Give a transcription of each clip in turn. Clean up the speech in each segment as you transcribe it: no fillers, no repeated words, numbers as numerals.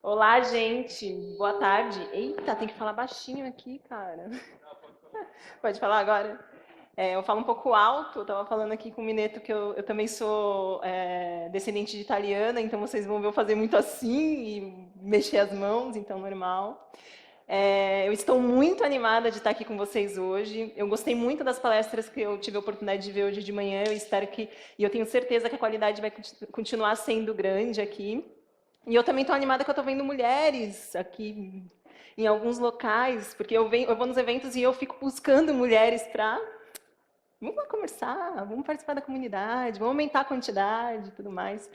Olá, gente. Boa tarde. Eita, tem que falar baixinho aqui, cara. Pode falar agora? Eu falo um pouco alto. Eu estava falando aqui com o Mineto que eu também sou descendente de italiana, então vocês vão ver eu fazer muito assim e mexer as mãos, então normal. Eu estou muito animada de estar aqui com vocês hoje. Eu gostei muito das palestras que eu tive a oportunidade de ver hoje de manhã. Eu espero e eu tenho certeza que a qualidade vai continuar sendo grande aqui. E eu também estou animada que eu estou vendo mulheres aqui em alguns locais, porque eu vou nos eventos e eu fico buscando mulheres para vamos lá conversar, vamos participar da comunidade, vamos aumentar a quantidade e tudo mais.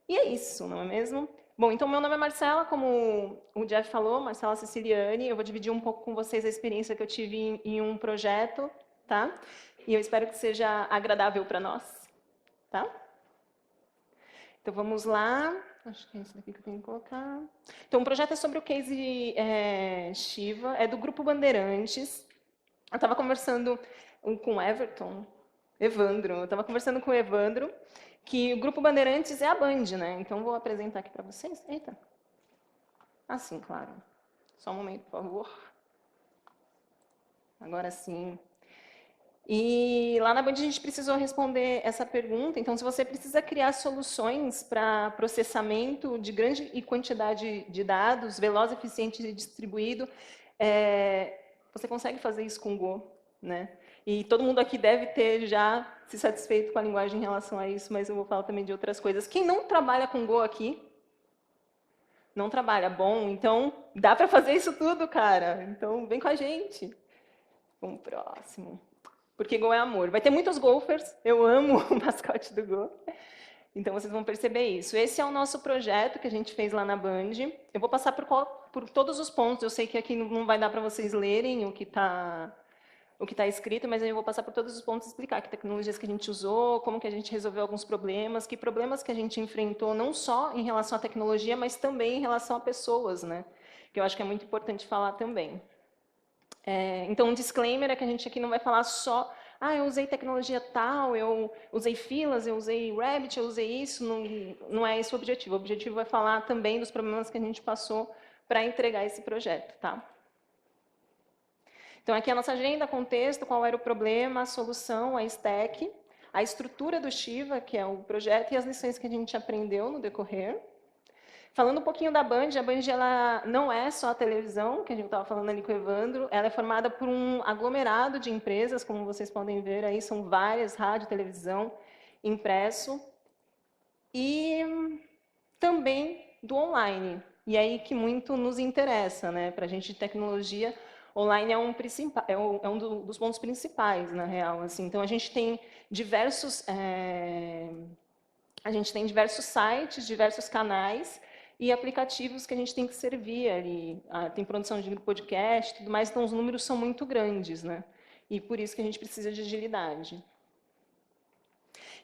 E é isso, não é mesmo? Bom, então meu nome é Marcela, como o Jeff falou, Marcela Siciliani. Eu vou dividir um pouco com vocês a experiência que eu tive em um projeto, tá? E eu espero que seja agradável para nós, tá? Então vamos lá. Acho que é esse daqui que eu tenho que colocar. Então o projeto é sobre o case Shiva, é do Grupo Bandeirantes. Eu estava conversando com o Evandro, eu estava conversando com o Evandro, que o Grupo Bandeirantes é a Band, né? Então vou apresentar aqui para vocês. Eita. Assim, claro. Só um momento, por favor. Agora sim. E lá na Band a gente precisou responder essa pergunta. Então, se você precisa criar soluções para processamento de grande e quantidade de dados, veloz, eficiente e distribuído, você consegue fazer isso com Go, né? E todo mundo aqui deve ter já se satisfeito com a linguagem em relação a isso, mas eu vou falar também de outras coisas. Quem não trabalha com Go aqui? Não trabalha. Bom, então dá para fazer isso tudo, cara. Então vem com a gente. Vamos pro próximo. Porque Go é amor. Vai ter muitos golfers, eu amo o mascote do Go. Então vocês vão perceber isso. Esse é o nosso projeto que a gente fez lá na Band. Eu vou passar por todos os pontos. Eu sei que aqui não vai dar para vocês lerem o que está escrito, mas eu vou passar por todos os pontos e explicar que tecnologias que a gente usou, como que a gente resolveu alguns problemas, que problemas que a gente enfrentou, não só em relação à tecnologia, mas também em relação a pessoas, né? Que eu acho que é muito importante falar também. Então, um disclaimer é que a gente aqui não vai falar só eu usei tecnologia tal, eu usei filas, eu usei Rabbit, eu usei isso, não é esse o objetivo. O objetivo é falar também dos problemas que a gente passou para entregar esse projeto, tá? Então, aqui a nossa agenda, contexto, qual era o problema, a solução, a stack, a estrutura do Shiva, que é o projeto, e as lições que a gente aprendeu no decorrer. Falando um pouquinho da Band, a Band ela não é só a televisão, que a gente estava falando ali com o Evandro, ela é formada por um aglomerado de empresas, como vocês podem ver aí, são várias, rádio, televisão, impresso, e também do online. E aí que muito nos interessa, né? Para a gente de tecnologia, online é um dos pontos principais, na real. Assim. Então, a gente tem diversos sites, diversos canais e aplicativos que a gente tem que servir ali. Tem produção de podcast, tudo mais, então os números são muito grandes, né? E por isso que a gente precisa de agilidade.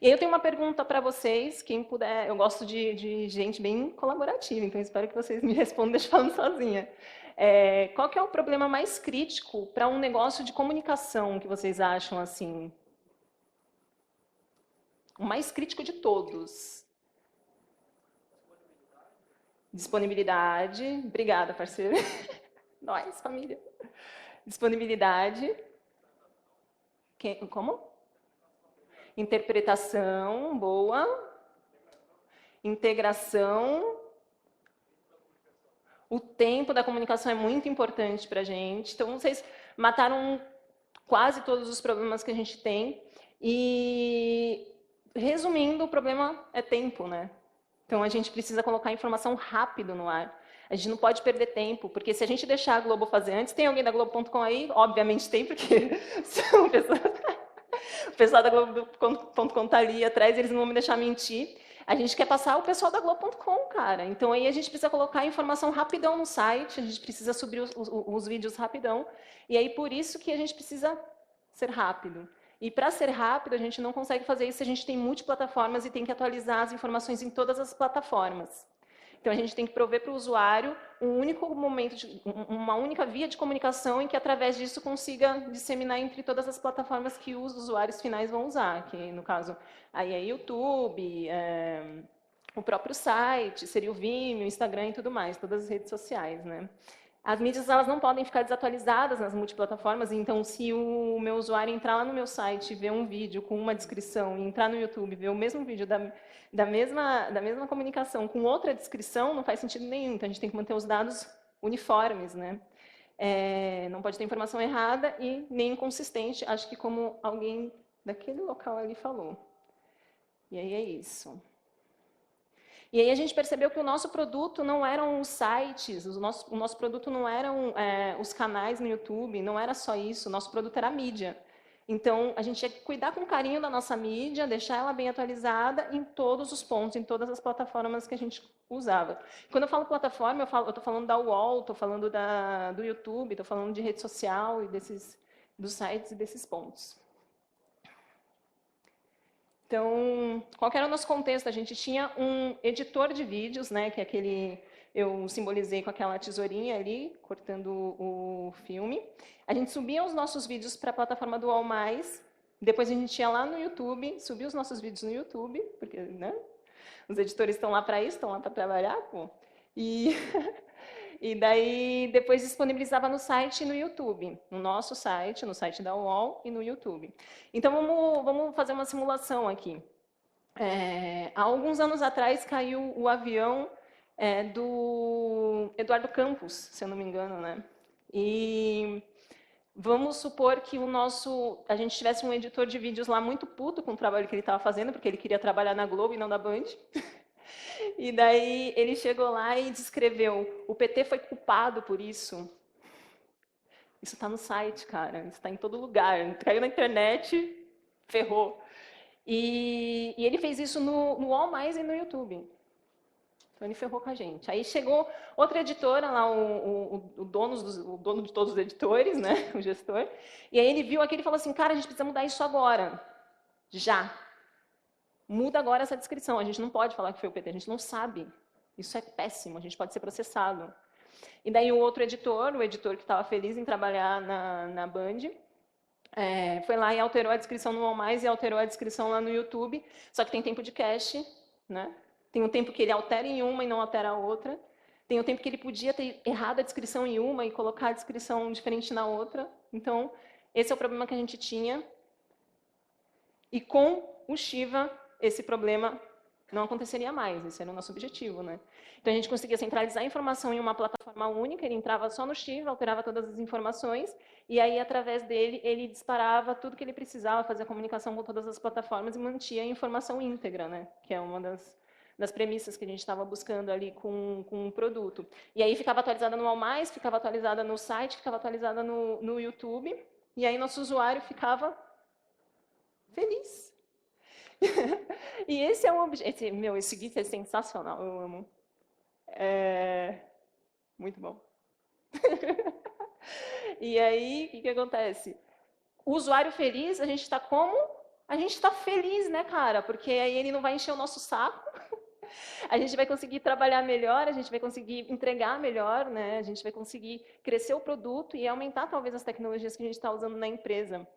E aí eu tenho uma pergunta para vocês, quem puder, eu gosto de gente bem colaborativa, então espero que vocês me respondam, deixa eu falando sozinha. Qual que é o problema mais crítico para um negócio de comunicação que vocês acham assim? O mais crítico de todos. Disponibilidade. Obrigada, parceiro. Nós, família. Disponibilidade. Como? Interpretação, boa. Integração. O tempo da comunicação é muito importante para a gente. Então, vocês mataram quase todos os problemas que a gente tem. E, resumindo, o problema é tempo, né? Então, a gente precisa colocar informação rápido no ar. A gente não pode perder tempo, porque se a gente deixar a Globo fazer antes, tem alguém da Globo.com aí? Obviamente tem, porque o pessoal da Globo.com está ali atrás, eles não vão me deixar mentir. A gente quer passar o pessoal da Globo.com, cara. Então, aí a gente precisa colocar a informação rapidão no site, a gente precisa subir os vídeos rapidão. E aí, por isso que a gente precisa ser rápido. E para ser rápido, a gente não consegue fazer isso se a gente tem multiplataformas e tem que atualizar as informações em todas as plataformas. Então, a gente tem que prover para o usuário um único momento, uma única via de comunicação em que, através disso, consiga disseminar entre todas as plataformas que os usuários finais vão usar, que, no caso, aí é YouTube, o próprio site, seria o Vimeo, o Instagram e tudo mais, todas as redes sociais, né? As mídias, elas não podem ficar desatualizadas nas multiplataformas, então se o meu usuário entrar lá no meu site, ver um vídeo com uma descrição, e entrar no YouTube, ver o mesmo vídeo da mesma comunicação com outra descrição, não faz sentido nenhum, então a gente tem que manter os dados uniformes, né? Não pode ter informação errada e nem inconsistente, acho que como alguém daquele local ali falou. E aí é isso. E aí a gente percebeu que o nosso produto não eram os sites, o nosso produto não eram os canais no YouTube, não era só isso, o nosso produto era a mídia. Então, a gente tinha que cuidar com carinho da nossa mídia, deixar ela bem atualizada em todos os pontos, em todas as plataformas que a gente usava. Quando eu falo plataforma, eu estou falando da UOL, estou falando do YouTube, estou falando de rede social e dos sites e desses pontos. Então, qual que era o nosso contexto? A gente tinha um editor de vídeos, né, que é aquele, eu simbolizei com aquela tesourinha ali, cortando o filme. A gente subia os nossos vídeos para a plataforma do All Mais, depois a gente ia lá no YouTube, subia os nossos vídeos no YouTube, porque, né, os editores estão lá para isso, estão lá para trabalhar, pô. E E daí, depois disponibilizava no site e no YouTube. No nosso site, no site da UOL e no YouTube. Então, vamos fazer uma simulação aqui. Há alguns anos atrás, caiu o avião do Eduardo Campos, se eu não me engano, né? E vamos supor que a gente tivesse um editor de vídeos lá muito puto com o trabalho que ele estava fazendo, porque ele queria trabalhar na Globo e não na Band. E daí ele chegou lá e descreveu: o PT foi culpado por isso. Isso está no site, cara. Isso está em todo lugar. Caiu na internet, ferrou. E ele fez isso no All Mais e no YouTube. Então ele ferrou com a gente. Aí chegou outra editora lá, o dono de todos os editores, né? O gestor. E aí ele viu aquilo e falou assim: cara, a gente precisa mudar isso agora. Já. Muda agora essa descrição. A gente não pode falar que foi o PT, a gente não sabe. Isso é péssimo, a gente pode ser processado. E daí o outro editor, o editor que estava feliz em trabalhar na Band, foi lá e alterou a descrição no All Mais e alterou a descrição lá no YouTube. Só que tem tempo de cache, né? Tem um tempo que ele altera em uma e não altera a outra. Tem um tempo que ele podia ter errado a descrição em uma e colocar a descrição diferente na outra. Então, esse é o problema que a gente tinha. E com o Shiva, esse problema não aconteceria mais, esse era o nosso objetivo, né? Então a gente conseguia centralizar a informação em uma plataforma única, ele entrava só no Shiva, alterava todas as informações, e aí através dele ele disparava tudo que ele precisava, fazia comunicação com todas as plataformas e mantinha a informação íntegra, né? Que é uma das premissas que a gente estava buscando ali com o produto. E aí ficava atualizada no All Mais, ficava atualizada no site, ficava atualizada no YouTube, e aí nosso usuário ficava feliz. E esse é o objetivo. Esse GIF é sensacional, eu amo. Muito bom. E aí, o que acontece? O usuário feliz, a gente está como? A gente está feliz, né, cara? Porque aí ele não vai encher o nosso saco. A gente vai conseguir trabalhar melhor, a gente vai conseguir entregar melhor, né? A gente vai conseguir crescer o produto e aumentar, talvez, as tecnologias que a gente está usando na empresa.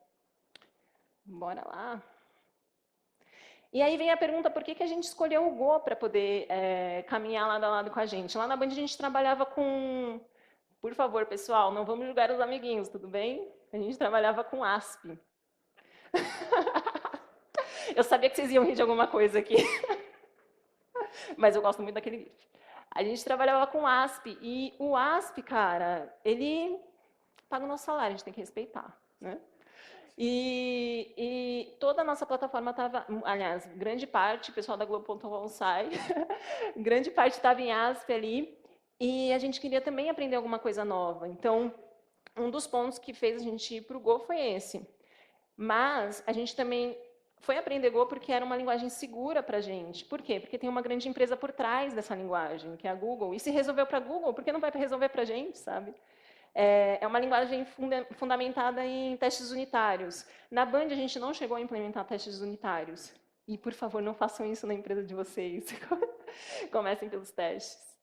Bora lá. E aí vem a pergunta, por que a gente escolheu o Go para poder caminhar lado a lado com a gente? Lá na Band a gente trabalhava com... Por favor, pessoal, não vamos julgar os amiguinhos, tudo bem? A gente trabalhava com ASP. Eu sabia que vocês iam rir de alguma coisa aqui. Mas eu gosto muito daquele GIF. A gente trabalhava com ASP. E o ASP, cara, ele paga o nosso salário, a gente tem que respeitar, né? E toda a nossa plataforma estava, aliás, grande parte, o pessoal da Globo.com sai, grande parte estava em ASP ali, e a gente queria também aprender alguma coisa nova. Então, um dos pontos que fez a gente ir para o Go foi esse. Mas a gente também foi aprender Go porque era uma linguagem segura para a gente. Por quê? Porque tem uma grande empresa por trás dessa linguagem, que é a Google. E se resolveu para a Google, por que não vai resolver para a gente, sabe? É uma linguagem fundamentada em testes unitários. Na Band, a gente não chegou a implementar testes unitários. E, por favor, não façam isso na empresa de vocês. Comecem pelos testes.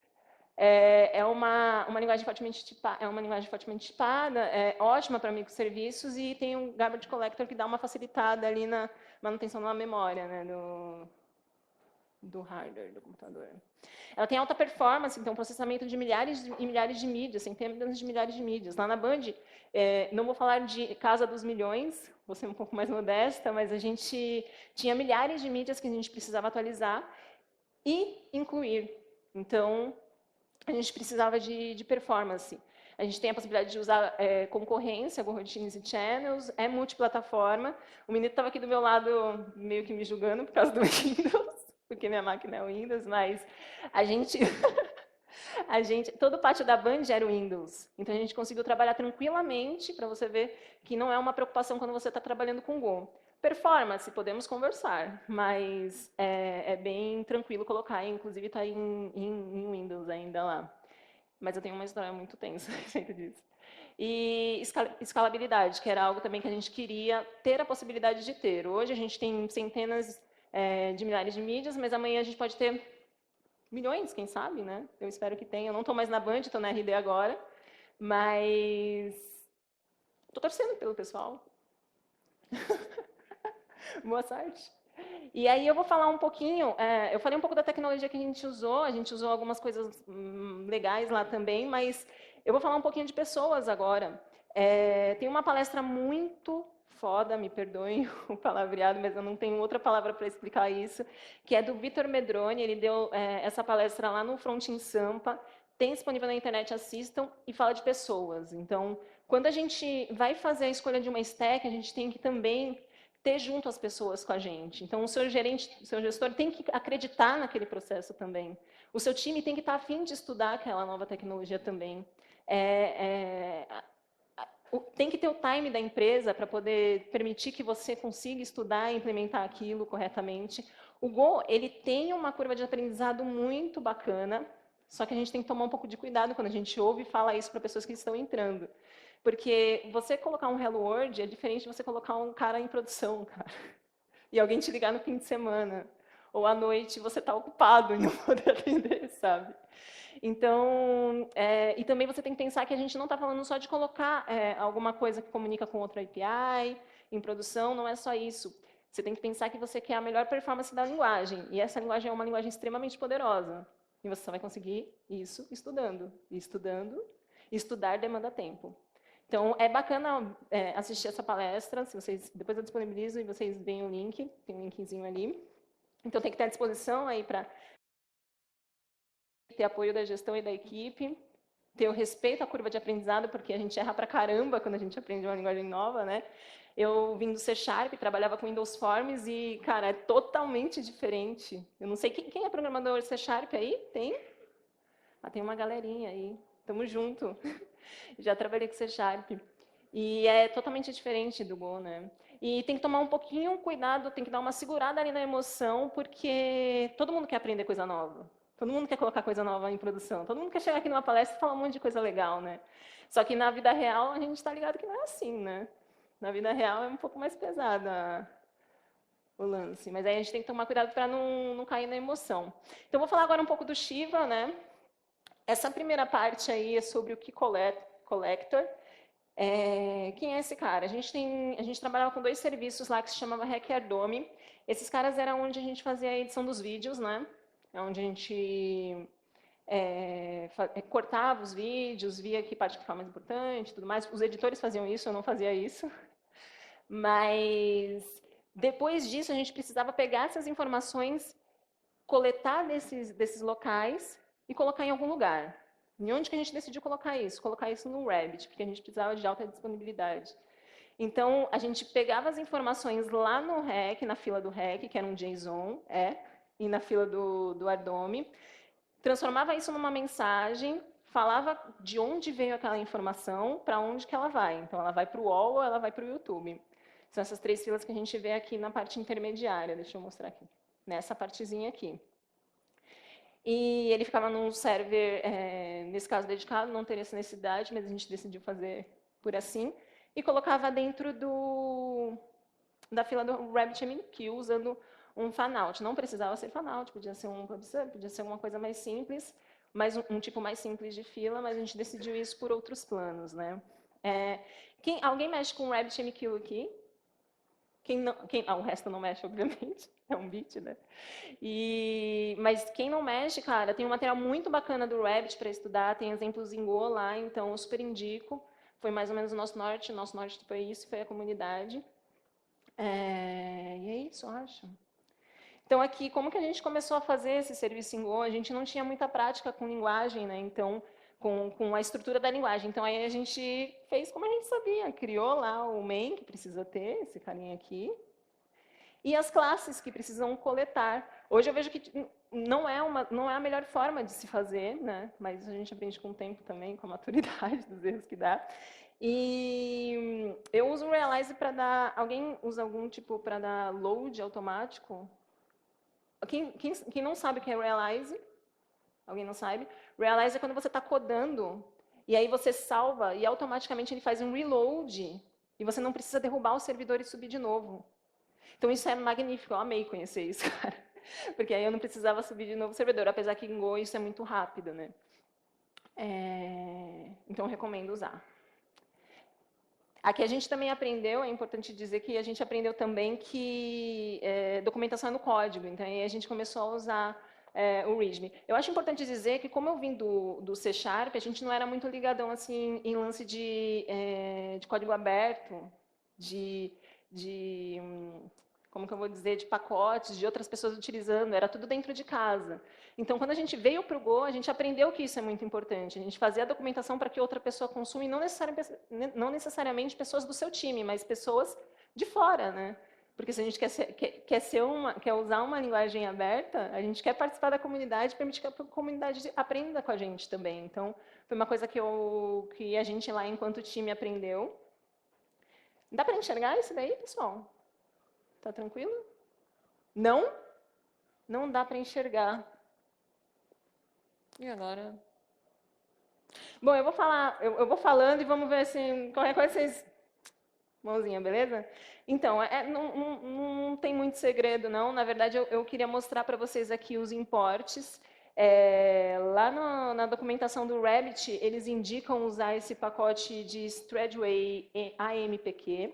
É uma linguagem fortemente tipada, é ótima para microserviços e tem um garbage collector que dá uma facilitada ali na manutenção da memória, né, do hardware do computador. Ela tem alta performance, então processamento de milhares e milhares de mídias, centenas de milhares de mídias. Lá na Band, não vou falar de casa dos milhões, vou ser um pouco mais modesta, mas a gente tinha milhares de mídias que a gente precisava atualizar e incluir. Então, a gente precisava de performance. A gente tem a possibilidade de usar concorrência, coroutines e channels, é multiplataforma. O menino estava aqui do meu lado meio que me julgando por causa do Windows, porque minha máquina é Windows, mas a gente, todo o pátio da Band era Windows. Então a gente conseguiu trabalhar tranquilamente, para você ver que não é uma preocupação quando você está trabalhando com Go. Performance, podemos conversar, mas é bem tranquilo colocar, inclusive está em Windows ainda lá. Mas eu tenho uma história muito tensa a respeito disso. E escalabilidade, que era algo também que a gente queria ter a possibilidade de ter. Hoje a gente tem centenas de milhares de mídias, mas amanhã a gente pode ter milhões, quem sabe, né? Eu espero que tenha. Eu não estou mais na Band, estou na RD agora, mas estou torcendo pelo pessoal. Boa sorte. E aí eu vou falar um pouquinho, eu falei um pouco da tecnologia que a gente usou algumas coisas legais lá também, mas eu vou falar um pouquinho de pessoas agora. Tem uma palestra muito foda, me perdoem o palavreado, mas eu não tenho outra palavra para explicar isso, que é do Vitor Medroni, ele deu essa palestra lá no Front em Sampa, tem disponível na internet, assistam, e fala de pessoas. Então, quando a gente vai fazer a escolha de uma stack, a gente tem que também ter junto as pessoas com a gente. Então, o seu gerente, o seu gestor tem que acreditar naquele processo também. O seu time tem que estar afim de estudar aquela nova tecnologia também. Tem que ter o time da empresa para poder permitir que você consiga estudar e implementar aquilo corretamente. O Go, ele tem uma curva de aprendizado muito bacana, só que a gente tem que tomar um pouco de cuidado quando a gente ouve e fala isso para pessoas que estão entrando. Porque você colocar um Hello World é diferente de você colocar um cara em produção, cara. E alguém te ligar no fim de semana. Ou à noite você está ocupado e não poder atender, sabe? Então, e também você tem que pensar que a gente não está falando só de colocar alguma coisa que comunica com outra API em produção, não é só isso. Você tem que pensar que você quer a melhor performance da linguagem. E essa linguagem é uma linguagem extremamente poderosa. E você só vai conseguir isso estudando. E estudando. E estudar demanda tempo. Então, é bacana assistir essa palestra. Se vocês, depois eu disponibilizo e vocês veem o link. Tem um linkzinho ali. Então, tem que ter à disposição aí para ter apoio da gestão e da equipe, ter o respeito à curva de aprendizado, porque a gente erra pra caramba quando a gente aprende uma linguagem nova, né? Eu vim do C Sharp, trabalhava com Windows Forms e, cara, é totalmente diferente. Eu não sei, quem é programador C Sharp aí? Tem? Ah, tem uma galerinha aí. Tamo junto. Já trabalhei com C Sharp. E é totalmente diferente do Go, né? E tem que tomar um pouquinho cuidado, tem que dar uma segurada ali na emoção, porque todo mundo quer aprender coisa nova. Todo mundo quer colocar coisa nova em produção. Todo mundo quer chegar aqui numa palestra e falar um monte de coisa legal, né? Só que na vida real a gente está ligado que não é assim, né? Na vida real é um pouco mais pesada o lance. Mas aí a gente tem que tomar cuidado para não cair na emoção. Então, vou falar agora um pouco do Shiva, né? Essa primeira parte aí é sobre o Key Collector. Quem é esse cara? A gente trabalhava com dois serviços lá que se chamava Hackerdome. Esses caras eram onde a gente fazia a edição dos vídeos, né? É onde a gente cortava os vídeos, via que parte ficava mais importante, tudo mais. Os editores faziam isso, eu não fazia isso. Mas depois disso a gente precisava pegar essas informações, coletar desses locais e colocar em algum lugar. E onde que a gente decidiu colocar isso? Colocar isso no Rabbit, porque a gente precisava de alta disponibilidade. Então, a gente pegava as informações lá no REC, na fila do REC, que era um JSON, e na fila do Ardome, transformava isso numa mensagem, falava de onde veio aquela informação, para onde que ela vai. Então, ela vai para o UOL ou ela vai para o YouTube. São essas três filas que a gente vê aqui na parte intermediária. Deixa eu mostrar aqui. Nessa partezinha aqui. E ele ficava num server, nesse caso dedicado, não teria essa necessidade, mas a gente decidiu fazer por assim, e colocava dentro da fila do RabbitMQ, usando um fanout. Não precisava ser fanout, podia ser um PubSub, podia ser alguma coisa mais simples. mais um tipo mais simples de fila, mas a gente decidiu isso por outros planos, né? Alguém mexe com RabbitMQ aqui? O resto não mexe, obviamente, é um bit, né? Mas quem não mexe, cara, tem um material muito bacana do Rabbit para estudar, tem exemplos em Go lá, então eu super indico. Foi mais ou menos o nosso norte foi isso, foi a comunidade. E é isso, eu acho. Então aqui, como que a gente começou a fazer esse serviço em Go? A gente não tinha muita prática com linguagem, né? Então, com a estrutura da linguagem. Então aí a gente fez como a gente sabia, criou lá o main, que precisa ter, esse carinha aqui, e as classes que precisam coletar. Hoje eu vejo que não é a melhor forma de se fazer, né? Mas a gente aprende com o tempo também, com a maturidade dos erros que dá. E eu uso o Realize para dar... Alguém usa algum tipo para dar load automático? Quem não sabe o que é Realize? Alguém não sabe? Realize é quando você está codando e aí você salva e automaticamente ele faz um reload e você não precisa derrubar o servidor e subir de novo. Então isso é magnífico, eu amei conhecer isso, cara. Porque aí eu não precisava subir de novo o servidor, apesar que em Go isso é muito rápido, né? Então eu recomendo usar. Aqui a gente também aprendeu, é importante dizer que a gente aprendeu também que documentação é no código, então aí a gente começou a usar o README. Eu acho importante dizer que, como eu vim do C#, a gente não era muito ligadão assim, em lance de código aberto, como que eu vou dizer, de pacotes, de outras pessoas utilizando, era tudo dentro de casa. Então, quando a gente veio para o Go, a gente aprendeu que isso é muito importante. A gente fazia a documentação para que outra pessoa consuma, e não necessariamente pessoas do seu time, mas pessoas de fora, né? Porque se a gente quer usar uma linguagem aberta, a gente quer participar da comunidade, permitir que a comunidade aprenda com a gente também. Então, foi uma coisa que a gente lá, enquanto time, aprendeu. Dá para enxergar isso daí, pessoal? Tá tranquilo? Não? Não dá para enxergar. E agora? Bom, eu vou falando e vamos ver se qualquer coisa vocês... Mãozinha, beleza? Então, não tem muito segredo, não. Na verdade, eu queria mostrar para vocês aqui os importes. Lá na documentação do Rabbit, eles indicam usar esse pacote de Threadway AMPQ.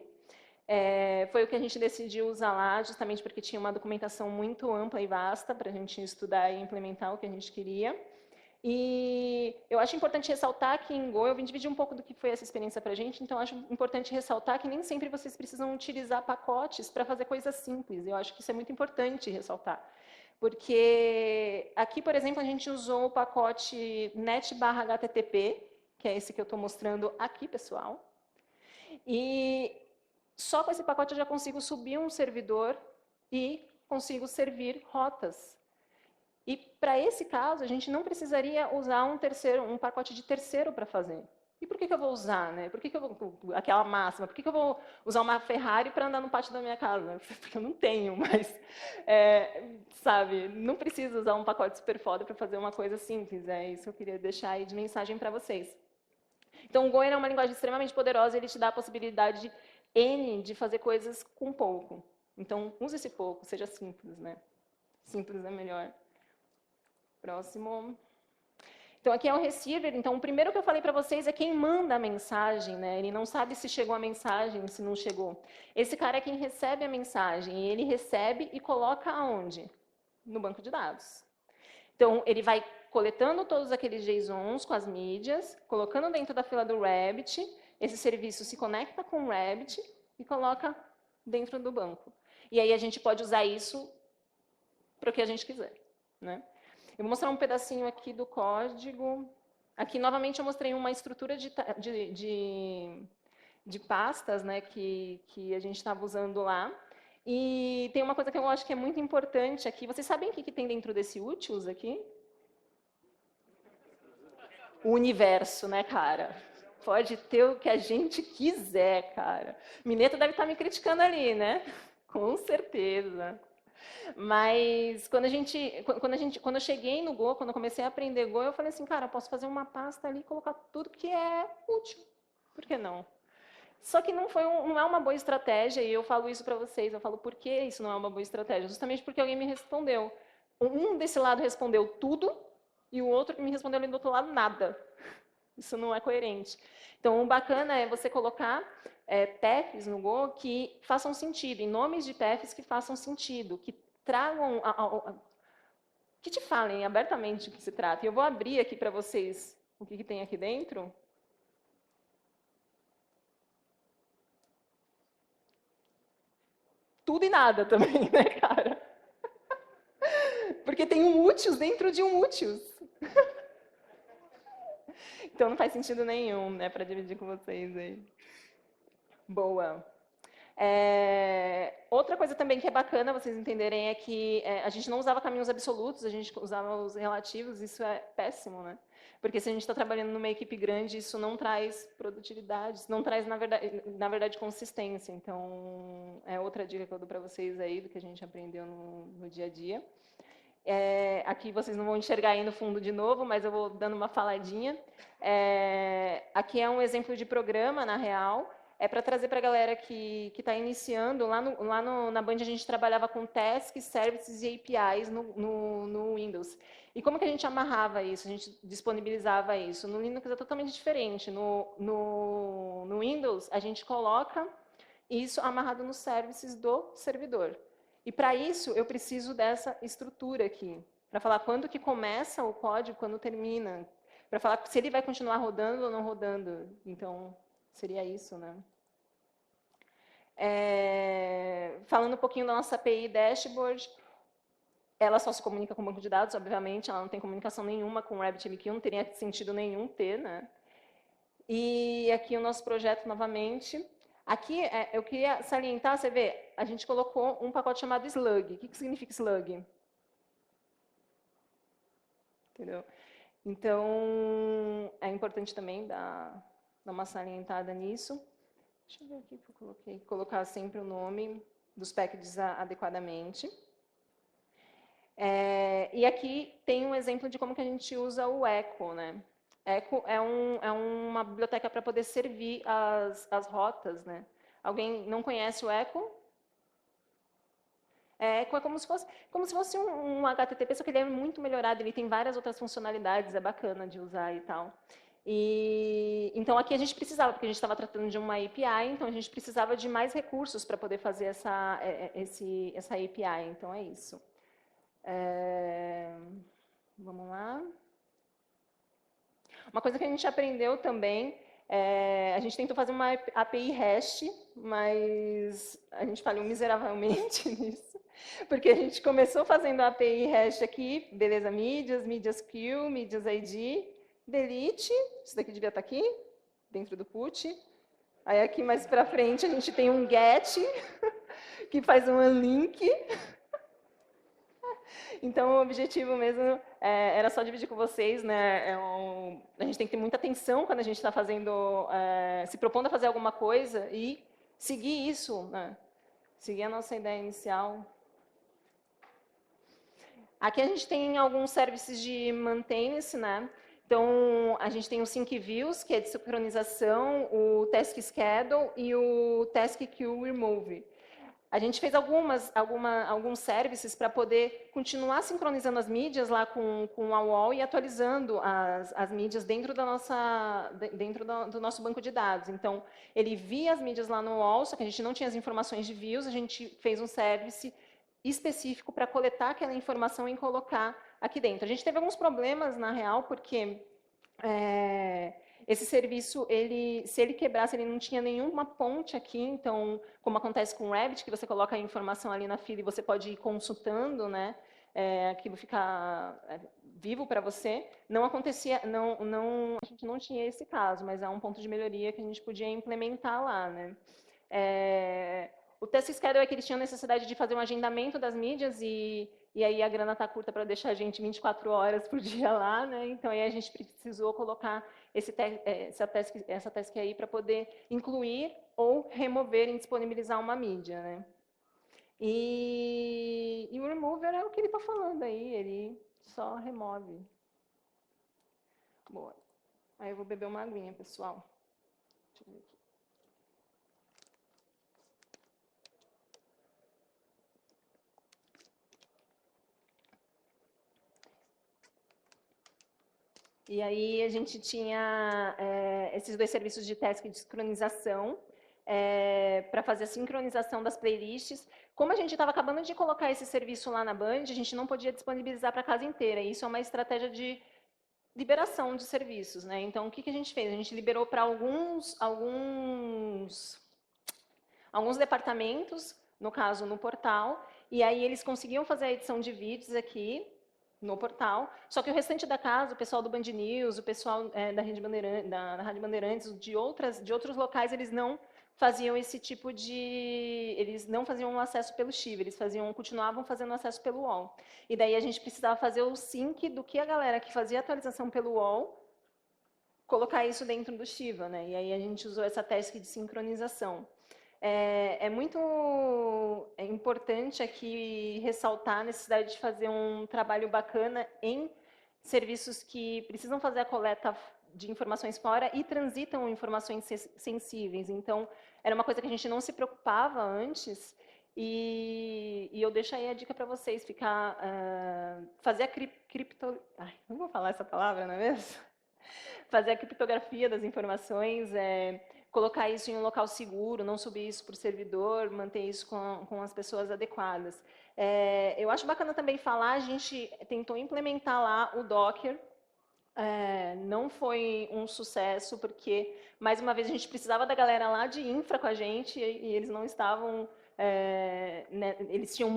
Foi o que a gente decidiu usar lá, justamente porque tinha uma documentação muito ampla e vasta para a gente estudar e implementar o que a gente queria. E eu acho importante ressaltar que em Go, eu vim dividir um pouco do que foi essa experiência para a gente, então acho importante ressaltar que nem sempre vocês precisam utilizar pacotes para fazer coisas simples. Eu acho que isso é muito importante ressaltar. Porque aqui, por exemplo, a gente usou o pacote net/http, que é esse que eu estou mostrando aqui, pessoal. E só com esse pacote eu já consigo subir um servidor e consigo servir rotas. E para esse caso, a gente não precisaria usar um pacote de terceiro para fazer. E por que eu vou usar, né? Por que eu vou, aquela máxima, por que eu vou usar uma Ferrari para andar no pátio da minha casa? Porque eu não tenho, mas, sabe, não preciso usar um pacote super foda para fazer uma coisa simples. É isso que eu queria deixar aí de mensagem para vocês. Então, o Go é uma linguagem extremamente poderosa, ele te dá a possibilidade de fazer coisas com pouco. Então, use esse pouco, seja simples, né? Simples é melhor. Próximo. Então, aqui é o receiver. Então, o primeiro que eu falei para vocês é quem manda a mensagem, né? Ele não sabe se chegou a mensagem, se não chegou. Esse cara é quem recebe a mensagem. E ele recebe e coloca aonde? No banco de dados. Então, ele vai coletando todos aqueles JSONs com as mídias, colocando dentro da fila do Rabbit. Esse serviço se conecta com o Rabbit e coloca dentro do banco. E aí a gente pode usar isso para o que a gente quiser, né? Eu vou mostrar um pedacinho aqui do código. Aqui, novamente, eu mostrei uma estrutura de pastas, né, que a gente estava usando lá. E tem uma coisa que eu acho que é muito importante aqui. Vocês sabem o que tem dentro desse utils aqui? O universo, né, cara? Pode ter o que a gente quiser, cara. Mineto deve estar me criticando ali, né? Com certeza. Mas quando eu cheguei no Go, quando eu comecei a aprender Go, eu falei assim, cara, eu posso fazer uma pasta ali e colocar tudo que é útil. Por que não? Só que não é uma boa estratégia, e eu falo isso para vocês, eu falo por que isso não é uma boa estratégia? Justamente porque alguém me respondeu. Um desse lado respondeu tudo, e o outro que me respondeu ali do outro lado, nada. Isso não é coerente. Então, o bacana é você colocar paths no Go que façam sentido, em nomes de paths que façam sentido, que tragam, que te falem abertamente o que se trata. E eu vou abrir aqui para vocês o que tem aqui dentro. Tudo e nada também, né, cara? Porque tem um úteis dentro de um úteis. Então não faz sentido nenhum, né, para dividir com vocês aí. Boa. Outra coisa também que é bacana vocês entenderem é que a gente não usava caminhos absolutos, a gente usava os relativos, isso é péssimo, né? Porque se a gente está trabalhando numa equipe grande, isso não traz produtividade, isso não traz, na verdade, consistência. Então, é outra dica que eu dou para vocês aí, do que a gente aprendeu no dia a dia. Aqui vocês não vão enxergar aí no fundo de novo, mas eu vou dando uma faladinha. Aqui é um exemplo de programa, na real. É para trazer para a galera que está iniciando. Na Band a gente trabalhava com tasks, services e APIs no Windows. E como que a gente amarrava isso? A gente disponibilizava isso. No Linux é totalmente diferente. No Windows, a gente coloca isso amarrado nos services do servidor. E para isso, eu preciso dessa estrutura aqui, para falar quando que começa o código, quando termina, para falar se ele vai continuar rodando ou não rodando. Então, seria isso, né? Falando um pouquinho da nossa API Dashboard, ela só se comunica com o banco de dados, obviamente, ela não tem comunicação nenhuma com o RabbitMQ, não teria sentido nenhum ter, né? E aqui o nosso projeto novamente. Aqui eu queria salientar, você vê, a gente colocou um pacote chamado Slug. O que significa Slug? Entendeu? Então, é importante também dar uma salientada nisso. Deixa eu ver aqui que eu coloquei. Colocar sempre o nome dos packages adequadamente. E aqui tem um exemplo de como que a gente usa o Echo, né? Echo é uma biblioteca para poder servir as rotas, né? Alguém não conhece o Echo? Echo é como se fosse um HTTP, só que ele é muito melhorado, ele tem várias outras funcionalidades, é bacana de usar e tal. Então aqui a gente precisava, porque a gente estava tratando de uma API, então a gente precisava de mais recursos para poder fazer essa API, então é isso. Vamos lá. Uma coisa que a gente aprendeu também, a gente tentou fazer uma API REST, mas a gente falhou miseravelmente nisso, porque a gente começou fazendo a API REST aqui, beleza, mídias queue, mídias ID, delete, isso daqui devia estar aqui, dentro do put. Aí aqui mais para frente a gente tem um get, que faz um unlink. Então, o objetivo mesmo era só dividir com vocês, né? A gente tem que ter muita atenção quando a gente está fazendo, se propondo a fazer alguma coisa e seguir isso, né? Seguir a nossa ideia inicial. Aqui a gente tem alguns serviços de maintenance, né? Então, a gente tem o Sync Views, que é de sincronização, o Task Schedule e o Task Queue Remove. A gente fez alguns services para poder continuar sincronizando as mídias lá com a UOL e atualizando as mídias dentro do nosso banco de dados. Então, ele via as mídias lá no UOL, só que a gente não tinha as informações de views, a gente fez um service específico para coletar aquela informação e colocar aqui dentro. A gente teve alguns problemas, na real, porque esse serviço, se ele quebrasse, ele não tinha nenhuma ponte aqui, então, como acontece com o Rabbit, que você coloca a informação ali na fila e você pode ir consultando, né? Aquilo fica vivo para você. Não acontecia, a gente não tinha esse caso, mas é um ponto de melhoria que a gente podia implementar lá, né? O Task Schedule é que eles tinham necessidade de fazer um agendamento das mídias e aí a grana está curta para deixar a gente 24 horas por dia lá, né? Então aí a gente precisou colocar essa task aí para poder incluir ou remover e disponibilizar uma mídia, né? E o remover é o que ele está falando aí, ele só remove. Boa. Aí eu vou beber uma aguinha, pessoal. Deixa eu ver aqui. E aí a gente tinha esses dois serviços de task de sincronização para fazer a sincronização das playlists. Como a gente estava acabando de colocar esse serviço lá na Band, a gente não podia disponibilizar para a casa inteira. E isso é uma estratégia de liberação de serviços, né? Então, o que, que a gente fez? A gente liberou para alguns departamentos, no caso no portal, e aí eles conseguiam fazer a edição de vídeos aqui no portal, só que o restante da casa, o pessoal do Band News, o pessoal da Rádio Bandeirantes, de outros locais, eles não faziam esse tipo de... Eles não faziam o acesso pelo Chiva, eles continuavam fazendo o acesso pelo UOL. E daí a gente precisava fazer o sync do que a galera que fazia atualização pelo UOL colocar isso dentro do Chiva, né? E aí a gente usou essa task de sincronização. É muito importante aqui ressaltar a necessidade de fazer um trabalho bacana em serviços que precisam fazer a coleta de informações fora e transitam informações sensíveis. Então, era uma coisa que a gente não se preocupava antes, e eu deixo aí a dica para vocês, fazer a cripto... Ai, não vou falar essa palavra, não é mesmo? Fazer a criptografia das informações, colocar isso em um local seguro, não subir isso para o servidor, manter isso com as pessoas adequadas. Eu acho bacana também falar, a gente tentou implementar lá o Docker, não foi um sucesso, porque, mais uma vez, a gente precisava da galera lá de infra com a gente, e eles não estavam... né, eles tinham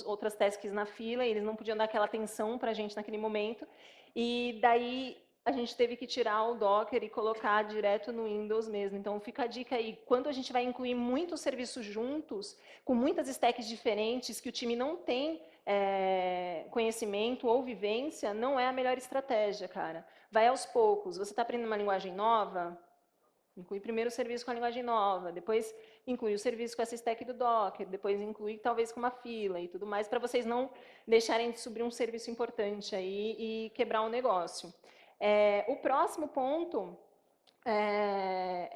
outras tasks na fila, e eles não podiam dar aquela atenção para a gente naquele momento, e daí a gente teve que tirar o Docker e colocar direto no Windows mesmo. Então, fica a dica aí, quando a gente vai incluir muitos serviços juntos, com muitas stacks diferentes, que o time não tem conhecimento ou vivência, não é a melhor estratégia, cara. Vai aos poucos. Você está aprendendo uma linguagem nova? Inclui primeiro o serviço com a linguagem nova, depois inclui o serviço com essa stack do Docker, depois inclui talvez com uma fila e tudo mais, para vocês não deixarem de subir um serviço importante aí e quebrar o negócio. O próximo ponto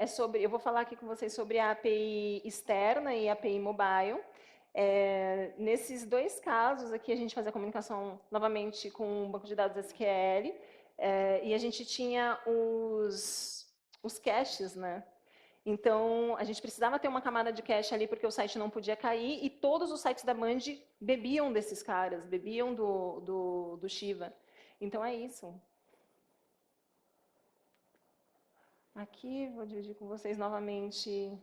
sobre, eu vou falar aqui com vocês sobre a API externa e a API mobile. Nesses dois casos aqui, a gente fazia a comunicação novamente com o banco de dados SQL, e a gente tinha os caches, né? Então, a gente precisava ter uma camada de cache ali, porque o site não podia cair, e todos os sites da Band bebiam desses caras, bebiam do Shiva. Então, é isso. Aqui, vou dividir com vocês novamente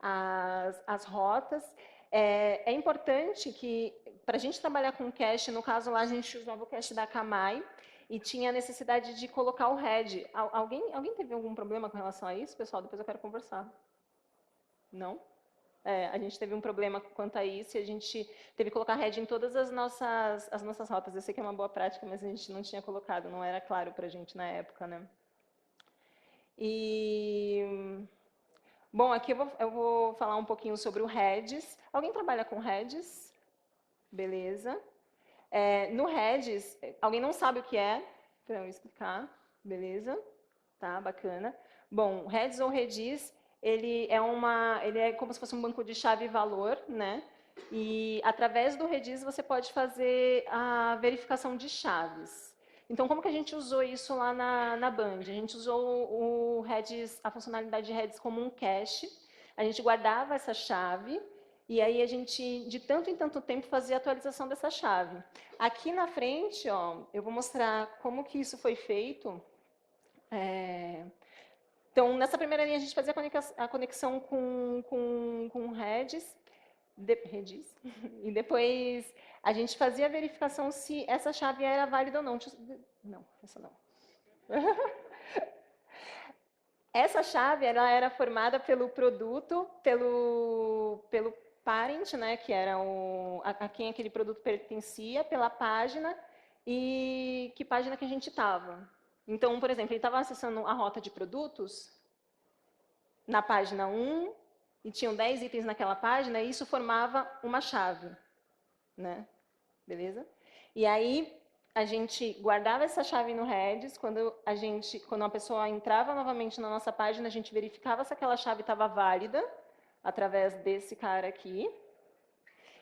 as rotas. É importante que, para a gente trabalhar com cache, no caso lá a gente usava o cache da Akamai, e tinha a necessidade de colocar o head. Alguém teve algum problema com relação a isso, pessoal? Depois eu quero conversar. Não? A gente teve um problema quanto a isso, e a gente teve que colocar head em todas as nossas rotas. Eu sei que é uma boa prática, mas a gente não tinha colocado, não era claro para a gente na época, né? E... Bom, aqui eu vou falar um pouquinho sobre o Redis. Alguém trabalha com Redis? Beleza. No Redis, alguém não sabe o que é? Para eu explicar. Beleza. Tá, bacana. Bom, o Redis ou Redis, ele é como se fosse um banco de chave e valor, né? E através do Redis você pode fazer a verificação de chaves. Então, como que a gente usou isso lá na Band? A gente usou o Redis, a funcionalidade de Redis como um cache. A gente guardava essa chave e aí a gente, de tanto em tanto tempo, fazia a atualização dessa chave. Aqui na frente, ó, eu vou mostrar como que isso foi feito. Então, nessa primeira linha, a gente fazia a conexão com Redis, Redis, e depois a gente fazia a verificação se essa chave era válida ou não. Não, essa não. Essa chave ela era formada pelo produto, pelo parent, né, que era a quem aquele produto pertencia, pela página e que página que a gente estava. Então, por exemplo, ele estava acessando a rota de produtos na página 1 e tinham 10 itens naquela página, e isso formava uma chave, né? Beleza? E aí a gente guardava essa chave no Redis, quando uma pessoa entrava novamente na nossa página, a gente verificava se aquela chave estava válida através desse cara aqui.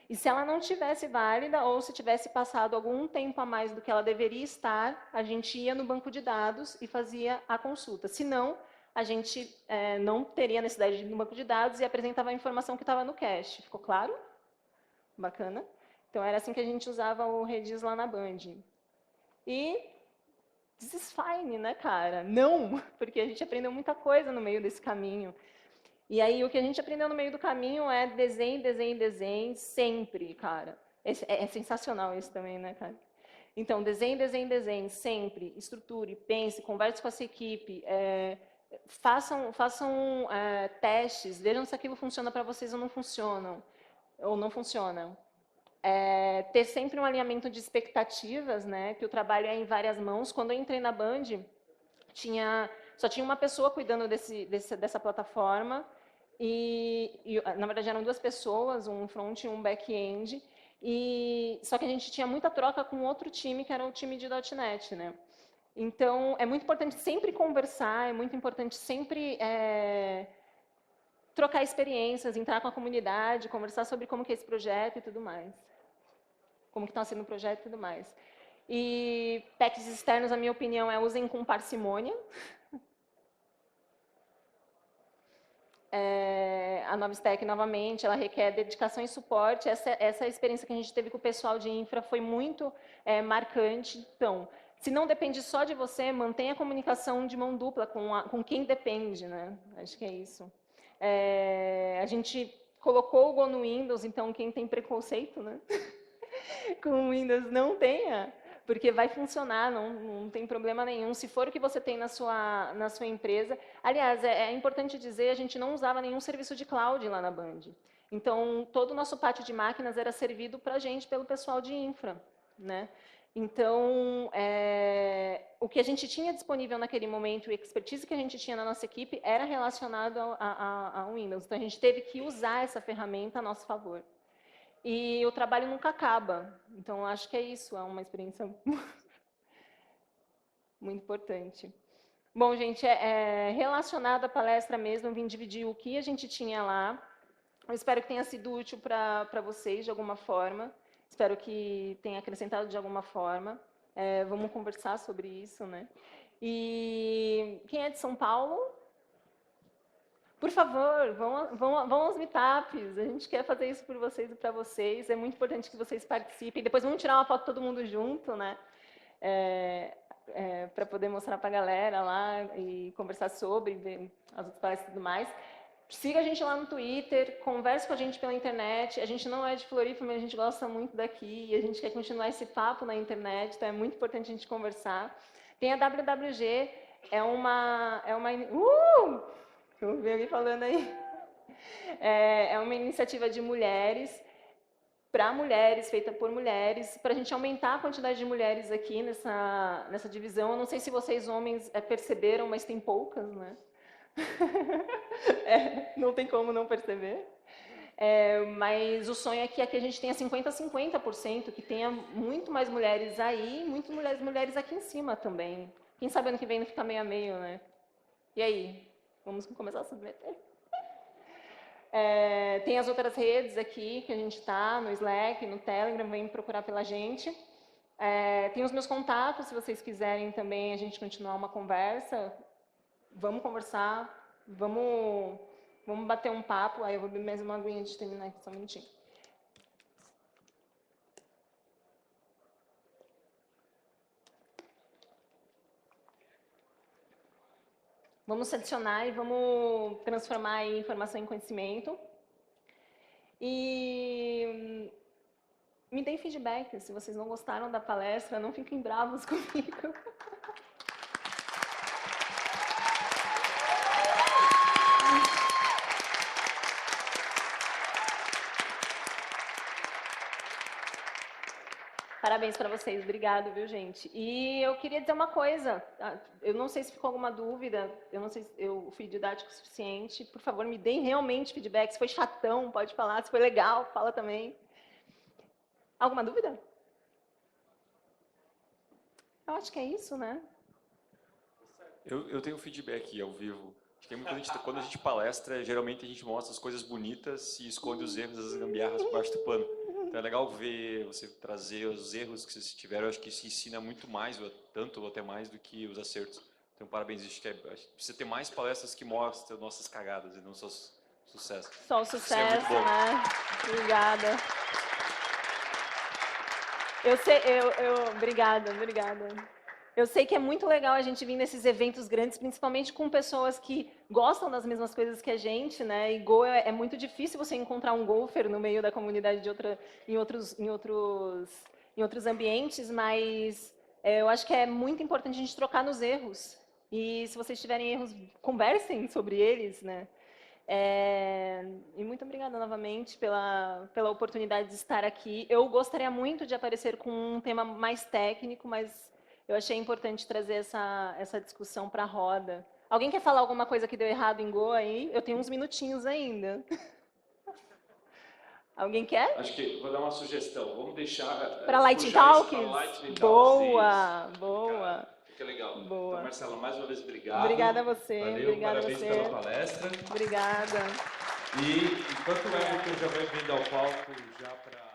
E se ela não tivesse válida, ou se tivesse passado algum tempo a mais do que ela deveria estar, a gente ia no banco de dados e fazia a consulta. Se não, a gente não teria necessidade de ir no banco de dados e apresentava a informação que estava no cache. Ficou claro? Bacana? Então, era assim que a gente usava o Redis lá na Band. E this is fine, né, cara? Não, porque a gente aprendeu muita coisa no meio desse caminho. E aí, o que a gente aprendeu no meio do caminho é desenho, desenho, desenho, sempre, cara. É sensacional isso também, né, cara? Então, desenho, desenho, desenho, sempre. Estruture, pense, converse com a sua equipe. Façam testes, vejam se aquilo funciona para vocês ou não funciona. Ter sempre um alinhamento de expectativas, né? Que o trabalho é em várias mãos. Quando eu entrei na Band, só tinha uma pessoa cuidando dessa plataforma. Na verdade, eram duas pessoas, um front e um back-end. Só que a gente tinha muita troca com outro time, que era o time de .NET, né? Então, é muito importante sempre conversar, é muito importante sempre trocar experiências, entrar com a comunidade, conversar sobre como que é esse projeto e tudo mais. Como que está sendo o projeto e tudo mais. E packs externos, a minha opinião, usem com parcimônia. A Novstack, novamente, ela requer dedicação e suporte. Essa experiência que a gente teve com o pessoal de infra foi muito marcante. Então, se não depende só de você, mantenha a comunicação de mão dupla com quem depende, né? Acho que é isso. A gente colocou o Go no Windows, então quem tem preconceito, né? Com o Windows não tenha, porque vai funcionar, não tem problema nenhum. Se for o que você tem na sua empresa. Aliás, é importante dizer, a gente não usava nenhum serviço de cloud lá na Band. Então, todo o nosso pátio de máquinas era servido para a gente pelo pessoal de infra, né? Então, o que a gente tinha disponível naquele momento, e a expertise que a gente tinha na nossa equipe, era relacionado ao Windows. Então, a gente teve que usar essa ferramenta a nosso favor. E o trabalho nunca acaba. Então, acho que é isso, é uma experiência muito importante. Bom, gente, relacionado à palestra mesmo, eu vim dividir o que a gente tinha lá. Eu espero que tenha sido útil para vocês, de alguma forma. Espero que tenha acrescentado de alguma forma. Vamos conversar sobre isso, né? E quem é de São Paulo? Por favor, vão aos meetups. A gente quer fazer isso por vocês e para vocês. É muito importante que vocês participem. Depois vamos tirar uma foto todo mundo junto, né? Para poder mostrar para a galera lá e conversar sobre, ver as outras palestras e tudo mais. Siga a gente lá no Twitter, converse com a gente pela internet. A gente não é de Floripa, mas a gente gosta muito daqui e a gente quer continuar esse papo na internet, então é muito importante a gente conversar. Tem a WWG, eu vi alguém falando aí. É uma iniciativa de mulheres, para mulheres, feita por mulheres, para a gente aumentar a quantidade de mulheres aqui nessa divisão. Eu não sei se vocês, homens, perceberam, mas tem poucas, né? Não tem como não perceber. Mas o sonho é que aqui a gente tenha 50-50%, que tenha muito mais mulheres aí, muito mulheres aqui em cima também. Quem sabe ano que vem não fica meio a meio, né? E aí? Vamos começar a submeter? Tem as outras redes aqui que a gente está, no Slack, no Telegram, vem procurar pela gente. Tem os meus contatos, se vocês quiserem também a gente continuar uma conversa. Vamos conversar, vamos bater um papo. Aí eu vou beber mais uma aguinha antes de terminar aqui, só um minutinho. Vamos se adicionar e vamos transformar a informação em conhecimento. E me deem feedback, se vocês não gostaram da palestra, não fiquem bravos comigo. Parabéns para vocês, obrigado, viu, gente? E eu queria dizer uma coisa, eu não sei se ficou alguma dúvida, eu não sei se eu fui didático o suficiente, por favor, me deem realmente feedback, se foi chatão, pode falar, se foi legal, fala também. Alguma dúvida? Eu acho que é isso, né? Eu tenho feedback ao vivo. Acho que quando a gente palestra, geralmente a gente mostra as coisas bonitas e esconde os erros, as gambiarras por baixo do pano. Então é legal ver você trazer os erros que vocês tiveram. Eu acho que isso ensina muito mais, tanto ou até mais, do que os acertos. Então, parabéns. Acho que precisa ter mais palestras que mostram nossas cagadas e não só sucesso. Só o Isso é muito sucesso, bom. né? Obrigada. Obrigada. Eu sei que é muito legal a gente vir nesses eventos grandes, principalmente com pessoas que gostam das mesmas coisas que a gente, né? E Go é muito difícil você encontrar um golfer no meio da comunidade em outros ambientes, mas eu acho que é muito importante a gente trocar nos erros. E se vocês tiverem erros, conversem sobre eles, né? E muito obrigada novamente pela oportunidade de estar aqui. Eu gostaria muito de aparecer com um tema mais técnico, mas eu achei importante trazer essa discussão para a roda. Alguém quer falar alguma coisa que deu errado em Go aí? Eu tenho uns minutinhos ainda. Alguém quer? Acho que vou dar uma sugestão. Vamos deixar Para Lightning puxar isso Talks? para Lightning Talks. Boa, Isso. boa. Fica legal. Boa. Então, Marcela, mais uma vez, obrigado. Obrigada a você. Valeu, Obrigada parabéns a você. pela palestra. Obrigada. E enquanto o Everton já vai vindo ao palco já para...